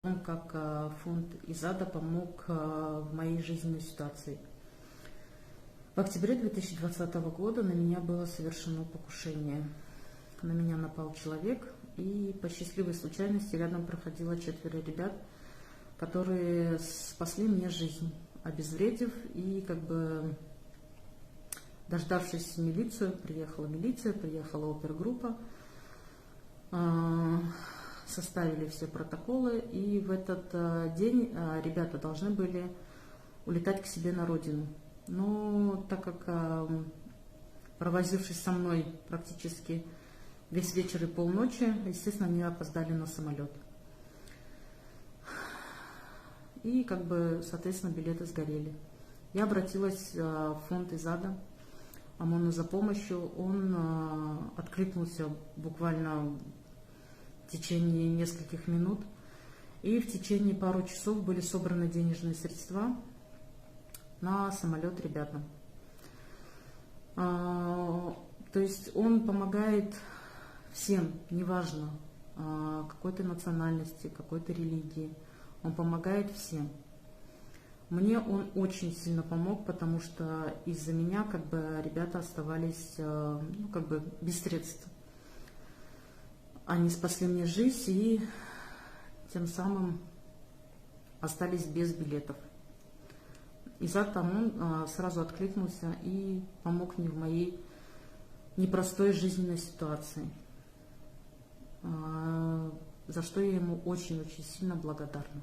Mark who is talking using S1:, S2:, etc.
S1: том, как фонд Изада помог в моей жизненной ситуации. В октябре 2020 года на меня было совершено покушение. На меня напал человек, и по счастливой случайности рядом проходило 4 ребят, которые спасли мне жизнь, обезвредив, и дождавшись милицию, приехала милиция, приехала опергруппа, составили все протоколы, и в этот день ребята должны были улетать к себе на родину. Но так как, провозившись со мной практически весь вечер и полночи, естественно, они опоздали на самолет. И соответственно, билеты сгорели. Я обратилась в фонд Изада, ОМОНу за помощью. Он откликнулся буквально в течение нескольких минут. И в течение пару часов были собраны денежные средства на самолет ребятам. То есть он помогает всем, неважно какой то национальности, какой то религии. Он помогает всем. Мне он очень сильно помог, потому что из-за меня ребята оставались без средств. Они спасли мне жизнь и тем самым остались без билетов. Изад ОМОН сразу откликнулся и помог мне в моей непростой жизненной ситуации, за что я ему очень-очень сильно благодарна.